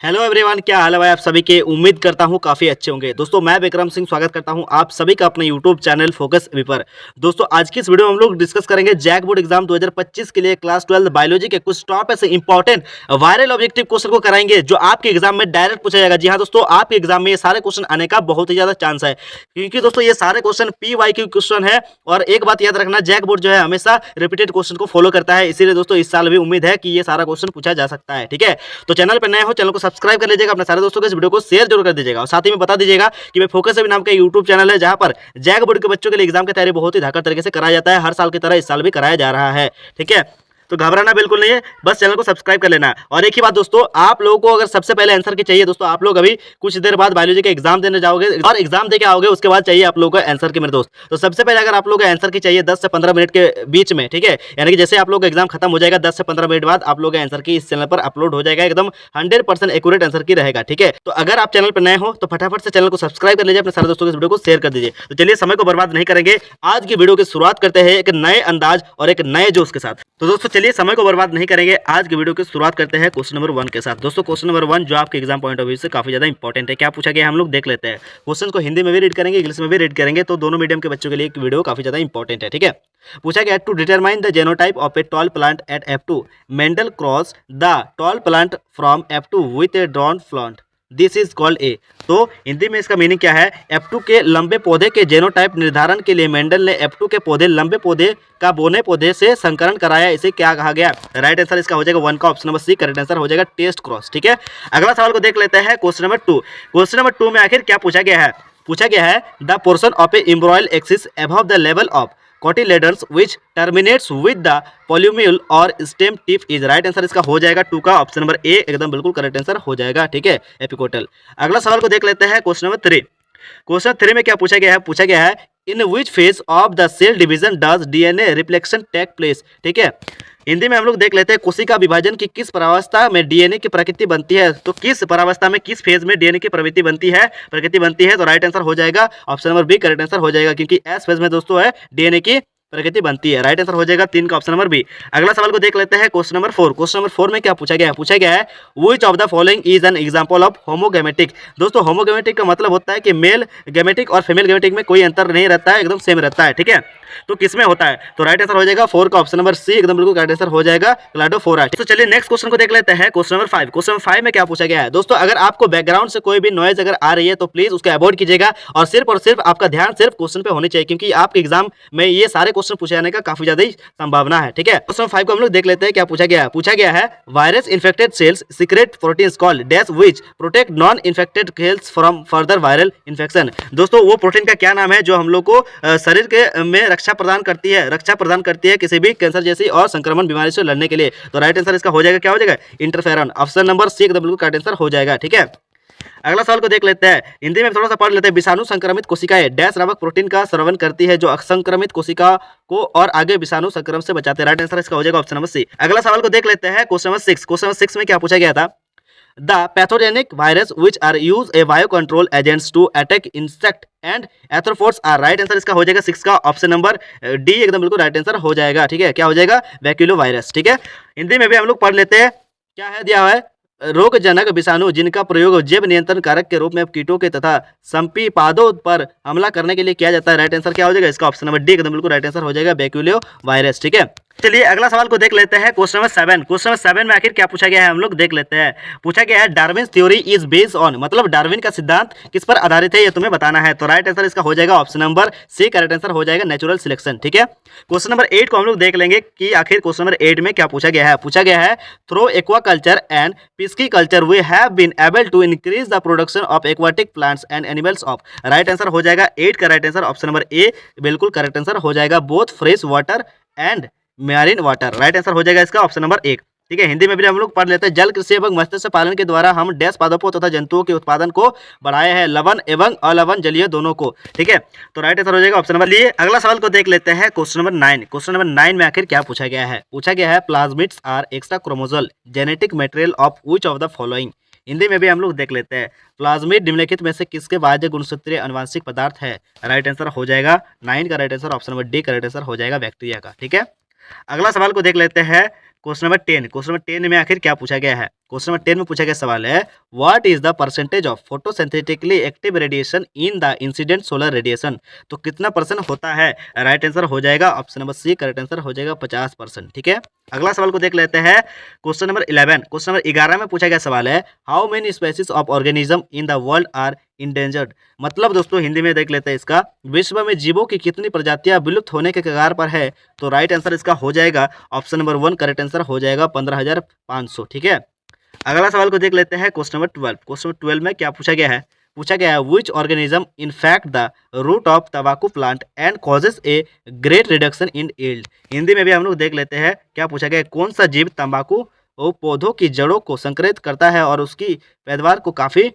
Hello everyone, क्या हाल है भाई आप सभी के। उम्मीद करता हूँ काफ़ी अच्छे होंगे। दोस्तों मैं विक्रम सिंह स्वागत करता हूँ आप सभी का अपने यूट्यूब चैनल फोकस अभी पर। दोस्तों आज की इस वीडियो में हम लोग डिस्कस करेंगे जैक बोर्ड एग्जाम 2025 के लिए क्लास 12 बायोलॉजी के कुछ टॉप ऐसे इंपॉर्टेंट वायरल ऑब्जेक्टिव क्वेश्चन को कराएंगे जो आपके एग्जाम में डायरेक्ट पूछा जाएगा। जी हाँ दोस्तों, आपके एग्जाम में ये सारे क्वेश्चन आने का बहुत ही ज़्यादा चांस है क्योंकि दोस्तों ये सारे क्वेश्चन PYQ क्वेश्चन है। और एक बात याद रखना, जैक बोर्ड जो है हमेशा रिपीटेड क्वेश्चन को फॉलो करता है, इसीलिए दोस्तों इस साल भी उम्मीद है कि ये सारा क्वेश्चन पूछा जा सकता है। ठीक है, तो चैनल पर नए हो चैनल को सब्सक्राइब कर लीजिएगा, अपने सारे दोस्तों को इस वीडियो को शेयर जरूर कर दीजिएगा और साथ ही में बता दीजिएगा कि मैं फोकस अभी नाम का यूट्यूब चैनल है जहां पर जैक बोर्ड के बच्चों के लिए एग्जाम की तैयारी बहुत ही धाकड़ तरीके से कराया जाता है। हर साल की तरह इस साल भी कराया जा रहा है। ठीक है, तो घबराना बिल्कुल नहीं है, बस चैनल को सब्सक्राइब कर लेना। और एक ही बात दोस्तों, आप लोगों को अगर सबसे पहले आंसर की चाहिए दोस्तों, आप लोग अभी कुछ देर बाद बायोलॉजी का एग्जाम देने जाओगे और एग्जाम देके आओगे, उसके बाद चाहिए आप लोगों को आंसर की मेरे दोस्त। तो सबसे पहले अगर आप लोगों को आंसर की चाहिए 10 से 15 मिनट के बीच में, ठीक है, यानी कि जैसे आप लोग का एग्जाम खत्म हो जाएगा 10 से 15 मिनट बाद आप लोग का आंसर की इस चैनल पर अपलोड हो जाएगा, एकदम 100% एक्यूरेट आंसर की रहेगा। ठीक है, तो अगर आप चैनल पर नए हो तो फटाफट से चैनल को सब्सक्राइब कर लीजिए, अपने सारे दोस्तों को इस वीडियो को शेयर कर दीजिए। तो चलिए समय को बर्बाद नहीं करेंगे, आज की वीडियो की शुरुआत करते हैं एक नए अंदाज और एक नए जोश के साथ। तो दोस्तों चलिए समय को बर्बाद नहीं करेंगे, आज की वीडियो की शुरुआत करते हैं क्वेश्चन नंबर 1 के साथ। दोस्तों क्वेश्चन नंबर 1 जो आपके एग्जाम पॉइंट ऑफ व्यू से काफी ज्यादा इंपॉर्टेंट है। क्या पूछा गया हम लोग देख लेते हैं। क्वेश्चन को हिंदी में भी रीड करेंगे, इंग्लिश में भी रीड करेंगे, तो दोनों मीडियम के बच्चों के लिए एक वीडियो काफी ज्यादा इंपॉर्टेंट है। ठीक है, पूछा गया to determine the genotype of a tall plant at F2 Mendel cross the tall plant from F2 with a dwarf plant, this is called a. तो हिंदी में इसका मीनिंग क्या है। F2 के लंबे पौधे के जेनोटाइप निर्धारण के लिए मेंडल ने F2 के पौधे लंबे पौधे का बोने पौधे से संकरण कराया, इसे क्या कहा गया। राइट आंसर इसका हो जाएगा 1 का option number C, correct answer हो जाएगा टेस्ट क्रॉस। ठीक है, अगला सवाल को देख लेते हैं क्वेश्चन नंबर 2। क्वेश्चन नंबर 2 में आखिर क्या पूछा गया है। पूछा गया है the portion of a embryonal axis above the level of cotyledons which terminates with the polymial और stem tip is. Right answer इसका हो जाएगा 2 का ऑप्शन नंबर ए, एकदम बिल्कुल करेक्ट आंसर हो जाएगा। ठीक है, एपिकोटल। अगला सवाल को देख लेते हैं क्वेश्चन नंबर 3। क्वेश्चन 3 में क्या पूछा गया है। पूछा गया है in which phase of the cell division does DNA reflection take place. ठीक है, हिंदी में हम लोग देख लेते हैं कोशिका विभाजन की किस परावस्था में DNA की प्रकृति बनती है। तो किस परावस्था में, किस फेज में DNA की प्रवृत्ति बनती है, प्रकृति बनती है। तो राइट आंसर हो जाएगा option number B, correct answer हो जाएगा, क्योंकि एस फेज में दोस्तों है DNA की प्रकृति बनती है। राइट आंसर हो जाएगा 3 का ऑप्शन नंबर बी। अगला सवाल को देख लेते हैं क्वेश्चन नंबर 4। क्वेश्चन नंबर 4 में क्या पूछा गया है। पूछा गया है which of the following is an example of homogametic. दोस्तों होमोगैमेटिक का मतलब होता है कि मेल गैमेटिक और फीमेल गैमेटिक में कोई अंतर नहीं रहता है, एकदम सेम रहता है। ठीक है, तो किसमें होता है। तो राइट आंसर हो जाएगा 4 का ऑप्शन नंबर सी, एकदम बिल्कुल करेक्ट आंसर हो जाएगा क्लाडोफोरा। तो चलिए नेक्स्ट क्वेश्चन को देख लेते हैं क्वेश्चन नंबर 5। क्वेश्चन नंबर 5 में क्या पूछा गया है। दोस्तों अगर आपको बैकग्राउंड से कोई भी नॉइज अगर आ रही है तो प्लीज उसको अवॉइड कीजिएगा और सिर्फ आपका ध्यान सिर्फ क्वेश्चन पे होनी चाहिए, क्योंकि आपके एग्जाम में ये सारे क्वेश्चन पूछे जाने का काफी ज्यादा संभावना है। ठीक है, क्वेश्चन 5 को हम लोग देख लेते हैं क्या पूछा गया है। पूछा गया है virus infected cells secret proteins called dash which protect non infected cells from further viral infection. दोस्तों वो प्रोटीन का क्या नाम है जो हम लोग को शरीर के में रक्षा प्रदान करती है किसी भी कैंसर जैसी और संक्रमण बीमारी से लड़ने के लिए। तो राइट आंसर इसका हो जाएगा, क्या हो जाएगा, इंटरफेरॉन, ऑप्शन नंबर सी, एकदम बिल्कुल करेक्ट आंसर हो जाएगा। ठीक है, अगला सवाल को देख लेते हैं। हिंदी में थोड़ा सा पढ़ लेते हैं। विषाणु संक्रमित कोशिकाएं डैश नामक प्रोटीन का स्रवण करती है जो असंक्रमित कोशिका को और आगे विषाणु संक्रमण से बचाते हैं। राइट आंसर इसका हो जाएगा ऑप्शन नंबर सी। अगला सवाल को देख लेते हैं क्वेश्चन नंबर 6। क्वेश्चन नंबर 6 में क्या पूछा गया था। The pathogenic virus which are used a biocontrol agents to attack insect and arthropods are। Right answer इसका हो जाएगा 6 का ऑप्शन नंबर डी, एकदम बिल्कुल राइट आंसर हो जाएगा। ठीक है, क्या हो जाएगा, बैक्यूलो वायरस। ठीक है, हिंदी में भी हम लोग पढ़ लेते हैं। क्या है दिया हुआ है, रोगजनक विषाणु जिनका प्रयोग जैव नियंत्रण कारक के रूप में कीटों के तथा संपिपादों पर हमला करने के लिए किया जाता है। राइट आंसर क्या हो जाएगा, इसका ऑप्शन नंबर डी, एकदम बिल्कुल राइट आंसर हो जाएगा, बैक्यूलियो वायरस। ठीक है, चलिए अगला सवाल को देख लेते हैं क्वेश्चन नंबर 7। क्वेश्चन नंबर 7 में आखिर क्या पूछा गया है हम लोग देख लेते हैं। पूछा गया है Darwin theory is based on, मतलब डार्विन का सिद्धांत किस पर आधारित है ये तुम्हें बताना है। तो राइट आंसर इसका हो जाएगा option number C, correct answer हो जाएगा नेचुरल सिलेक्शन। ठीक है, क्वेश्चन नंबर 8 को हम लोग देख लेंगे कि आखिर क्वेश्चन नंबर 8 में क्या पूछा गया है। पूछा गया है through aquaculture and pisciculture we have been able to increase the production of aquatic plants and animals of. Right answer हो जाएगा 8 का right answer option number A, बिल्कुल करेक्ट आंसर हो जाएगा both fresh water and marine water. Right answer हो जाएगा इसका option number 1। ठीक है, हिंदी में भी हम लोग पढ़ लेते हैं। जल कृषि एवं मत्स्य पालन के द्वारा हम डैश पादपों तथा जंतुओं के उत्पादन को बढ़ाया है, लवण एवं अलवण जलीय दोनों को। ठीक है, तो राइट आंसर हो जाएगा ऑप्शन नंबर लिए। अगला सवाल को देख लेते हैं क्वेश्चन नंबर 9। क्वेश्चन नंबर 9 में आखिर क्या पूछा गया है। पूछा गया है plasmids are extra chromosomal genetic material of which of the following. Hindi में भी हम लोग देख लेते हैं प्लाज्मिड निम्नलिखित में से किसके बाह्य गुणसूत्रीय अनुवांशिक पदार्थ है। राइट आंसर हो जाएगा 9 का right answer option number D, correct answer हो जाएगा बैक्टीरिया का। ठीक है, अगला सवाल को देख लेते हैं क्वेश्चन नंबर 10, क्वेश्चन नंबर 10 में आखिर क्या पूछा गया है? क्वेश्चन नंबर 10 में पूछा गया सवाल है, what is the percentage of photosynthetically active radiation in the incident solar radiation? तो कितना परसेंट होता है? राइट आंसर हो जाएगा option number C, correct answer हो जाएगा 50%। ठीक है, अगला सवाल को देख लेते हैं। क्वेश्चन नंबर 11, क्वेश्चन नंबर 11 में पूछा गया सवाल है, how many species of organism in the world are endangered? मतलब दोस्तों हिंदी में देख लेते हैं इसका, विश्व में जीवों की कितनी प्रजातियां विलुप्त होने के कगार पर है? तो राइट आंसर इसका हो जाएगा ऑप्शन नंबर 1, करेक्ट आंसर हो जाएगा 15,500। ठीक है, अगला सवाल को देख लेते हैं। क्वेश्चन नंबर 12, क्वेश्चन नंबर 12 में क्या पूछा गया है? पूछा गया है, which organism infect the root of तंबाकू plant and causes a great reduction in yield? Hindi में भी हम लोग देख लेते हैं क्या पूछा गया है, कौन सा जीव तंबाकू पौधों की जड़ों को संक्रमित करता है और उसकी पैदावार को काफी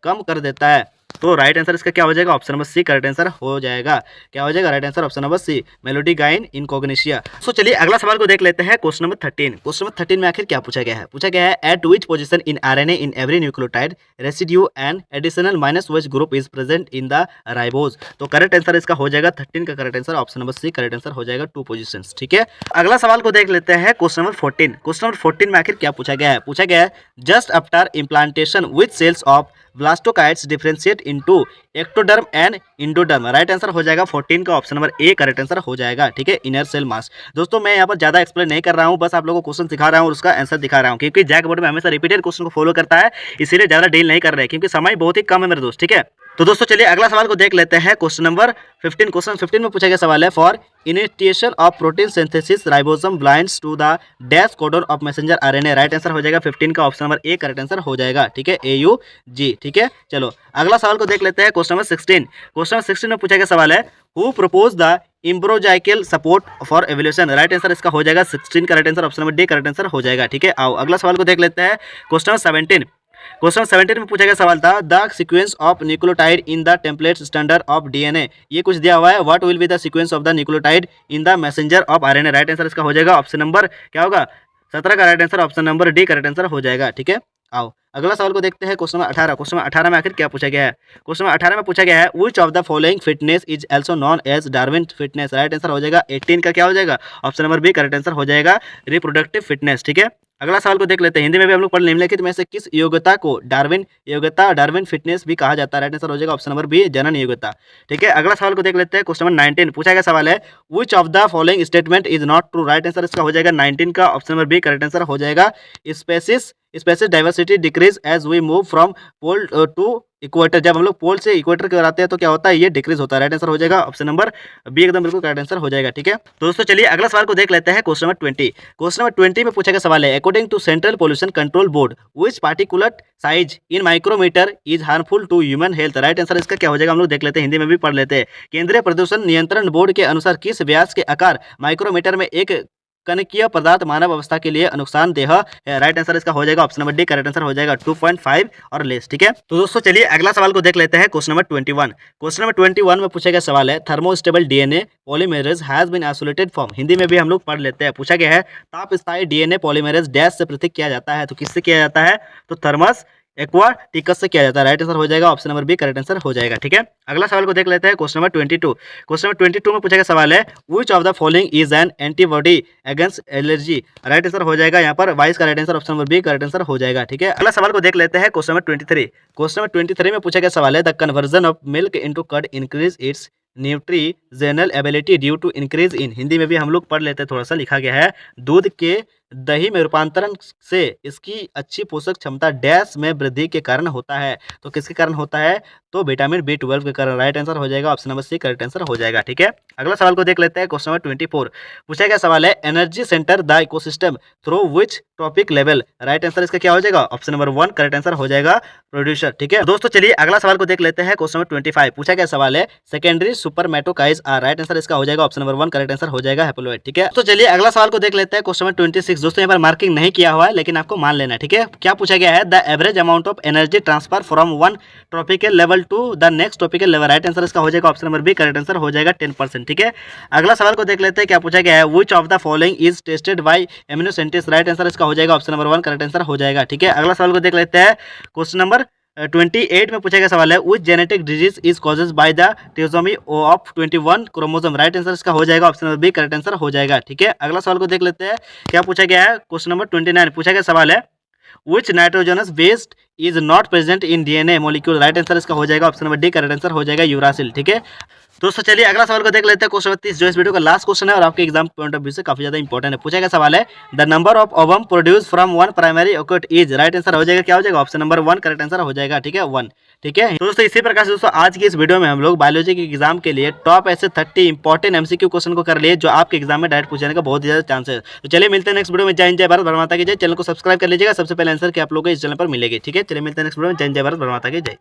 कम कर देता है? तो राइट आंसर इसका क्या हो जाएगा? Option number C, correct answer हो जाएगा। क्या हो जाएगा? Right answer option number C, Meloidogyne incognita. So चलिए अगला सवाल को देख लेते हैं। क्वेश्चन नंबर 13, क्वेश्चन नंबर 13 में आखिर क्या पूछा गया है? पूछा गया है, at which position in RNA in every nucleotide residue and additional -H group is present in the ribose? तो करेक्ट आंसर इसका हो जाएगा 13 का correct answer option number C, correct answer हो जाएगा 2 पोजीशंस। ठीक है, अगला सवाल को देख लेते हैं। क्वेश्चन नंबर 14, क्वेश्चन नंबर 14 में आखिर क्या पूछा गया है? पूछा गया है, just after implantation which cells of blastocytes differentiate into ectoderm and endoderm? Right answer हो जाएगा 14 का option number A, correct answer हो जाएगा। ठीक है, इनर सेल मास। दोस्तों मैं यहाँ पर ज्यादा एक्सप्लेन नहीं कर रहा हूँ, बस आप लोगों को क्वेश्चन सिखा रहा हूँ और उसका आंसर दिखा रहा हूँ, क्योंकि जैक बोर्ड में हमेशा रिपीटेड क्वेश्चन को फॉलो करता है, इसीलिए ज्यादा डील नहीं कर रहे हैं, क्योंकि समय बहुत ही कम है मेरे दोस्त। ठीक है, तो दोस्तों चलिए अगला सवाल को देख लेते हैं। क्वेश्चन नंबर 15, क्वेश्चन 15 में पूछा गया सवाल है, for initiation of protein synthesis ribosome binds to the dash codon of messenger RNA? Right answer हो जाएगा 15 का option number A, correct answer हो जाएगा। ठीक है, AUG। ठीक है, चलो अगला सवाल को देख लेते हैं। क्वेश्चन नंबर 16, क्वेश्चन नंबर 16 में पूछा गया सवाल है, who propose the embryological support for evolution? Right answer इसका हो जाएगा 16, correct answer option number D, correct answer हो जाएगा। ठीक है, आओ अगला सवाल को देख लेते हैं। क्वेश्चन नंबर 17, क्वेश्चन 17 में पूछा गया सवाल था, the sequence of nucleotide in the template standard of DNA? ये कुछ दिया हुआ है, what will be the sequence of the nucleotide in the messenger of RNA? Right answer इसका हो जाएगा ऑप्शन नंबर क्या होगा? 17 का right answer option number D, correct answer हो जाएगा। ठीक है, आओ अगला सवाल को देखते हैं। क्वेश्चन नंबर 18, क्वेश्चन नंबर 18 में आखिर क्या पूछा गया है? क्वेश्चन नंबर 18 में पूछा गया है, which of the following fitness is also known as Darwin fitness? Right answer हो जाएगा 18 का क्या हो जाएगा? Option number B, correct answer हो जाएगा रिप्रोडक्टिव फिटनेस। ठीक है, अगला सवाल को देख लेते हैं। हिंदी में भी हम लोग पढ़, निम्नलिखित में से किस योग्यता को डार्विन योग्यता, डार्विन फिटनेस भी कहा जाता है? राइट आंसर हो जाएगा ऑप्शन नंबर बी, जनन योग्यता। ठीक है, अगला सवाल को देख लेते हैं। क्वेश्चन नंबर 19 पूछा गया सवाल है, which of the following statement is not true? Right answer इसका हो जाएगा 19 का option number B, correct answer हो जाएगा species diversity decrease as we move from pole to equator? जब हम लोग पोल से इक्वेटर की ओर आते हैं तो क्या होता है? ये डिक्रीज होता है। राइट आंसर हो जाएगा ऑप्शन नंबर बी, एकदम बिल्कुल करेक्ट आंसर हो जाएगा। ठीक है, तो दोस्तों चलिए अगला सवाल को देख लेते हैं। क्वेश्चन नंबर 20, क्वेश्चन नंबर 20 में पूछा गया सवाल है, according to central pollution control board which particular size in micrometer is harmful to human health? Right answer इसका क्या हो जाएगा? हम लोग देख लेते हैं, हिंदी में भी पढ़ लेते हैं। केंद्रीय प्रदूषण नियंत्रण बोर्ड के अनुसार किस व्यास के आकार माइक्रोमीटर में एक कणकीय पदार्थ मानव अवस्था के लिए नुकसानदेह है? राइट आंसर इसका हो जाएगा option number D, correct answer हो जाएगा 2.5 और लेस। ठीक है, तो दोस्तों चलिए अगला सवाल को देख लेते हैं। क्वेश्चन नंबर 21, क्वेश्चन नंबर 21 में पूछा गया सवाल है, thermostable DNA polymerase has been isolated from? Hindi में भी हम लोग पढ़ लेते हैं। पूछा गया है, ताप स्थायी डीएनए पॉलीमरेज डैश से पृथक किया जाता है? तो किससे किया जाता है? तो थर्मस एक्वाटिकस से किया जाता है। राइट आंसर हो जाएगा option number B, correct answer हो जाएगा। ठीक है, अगला सवाल को देख लेते हैं। क्वेश्चन नंबर 22, क्वेश्चन नंबर 22 में पूछा गया सवाल है, which of the following is an antibody against allergy? Right answer हो जाएगा यहाँ पर 22 का right answer option number B, correct answer हो जाएगा। ठीक है, अगला सवाल को देख लेते हैं। क्वेश्चन नंबर 23, क्वेश्चन नंबर 23 में पूछा गया सवाल है, the conversion of milk into curd increase its nutritional ability due to increase in? Hindi में भी हम लोग पढ़ लेते हैं, थोड़ा सा लिखा गया है, दूध के दही में रूपांतरण से इसकी अच्छी पोषक क्षमता डैश में वृद्धि के कारण होता है? तो किसके कारण होता है? तो विटामिन B12 के कारण। राइट आंसर हो जाएगा option number C, correct answer हो जाएगा। ठीक है, अगला सवाल को देख लेते हैं। क्वेश्चन नंबर 24 पूछा गया सवाल है, energy centre the ecosystem through which trophic level? Right answer इसका क्या हो जाएगा? ऑप्शन नंबर 1, करेक्ट आंसर हो जाएगा प्रोड्यूसर। ठीक है, दोस्तों चलिए अगला सवाल को देख लेते हैं। क्वेश्चन नंबर 25 पूछा गया सवाल है, सेकेंडरी सुपरमेटोकाइज आर? राइट आंसर इसका हो जाएगा ऑप्शन नंबर 1, करेक्ट आंसर हो जाएगा हैप्लोइड। ठीक है, तो चलिए अगला सवाल को देख लेते हैं। क्वेश्चन नंबर 26 दोस्तों यहाँ पर मार्किंग नहीं किया हुआ है, लेकिन आपको मान लेना है। ठीक है, क्या पूछा गया है, the average amount of energy transfer from one tropical level to the next tropical level? Right answer इसका हो जाएगा option number B, correct answer हो जाएगा 10%। ठीक है, अगला सवाल को देख लेते हैं। क्या पूछा गया है, which of the following is tested by amniocentesis? Right answer इसका हो जाएगा ऑप्शन नंबर 1, करेक्ट आंसर हो जाएगा। ठीक है, अगला सवाल को देख लेते हैं। क्वेश्चन नंबर 28 में पूछा गया सवाल है which genetic disease is causes by the trisomy of 21 chromosome. Right answer इसका हो जाएगा option number B correct answer हो जाएगा। ठीक है, अगला सवाल को देख लेते हैं क्या पूछा गया है। क्वेश्चन नंबर 29 पूछा गया सवाल है which nitrogenous waste is not present in DNA molecule. Right answer इसका हो जाएगा option number D correct answer हो जाएगा यूरासिल। ठीक है दोस्तों, चलिए अगला सवाल को देख लेते हैं। क्वेश्चन 30 जो इस वीडियो का लास्ट क्वेश्चन है और आपके एग्जाम पॉइंट ऑफ व्यू से काफी ज्यादा इंपॉर्टेंट है। पूछा गया सवाल है the number of ovum produce from one primary oocyte is. Right answer हो जाएगा क्या हो जाएगा ऑप्शन नंबर 1 करेक्ट आंसर हो जाएगा। ठीक है 1। ठीक है दोस्तों, इसी प्रकार से दोस्तों आज की इस वीडियो में हम लोग बायोलॉजी के एग्जाम के लिए टॉप ऐसे 30 इंपॉर्टेंट एमसीक्यू क्वेश्चन को कर लिए जो आपके एग्जाम में डायरेक्ट पूछने का बहुत ज्यादा चांस है। तो चलिए मिलते हैं नेक्स्ट वीडियो में। जय हिंद जय भारत, भारत माता की जय। चैनल को सब्सक्राइब कर लीजिएगा, सबसे पहले आंसर की आप लोगों को इस चैनल पर मिलेगी। ठीक है, चलिए मिलते हैं नेक्स्ट वीडियो में। जय हिंद जय भारत, भारत माता की जय।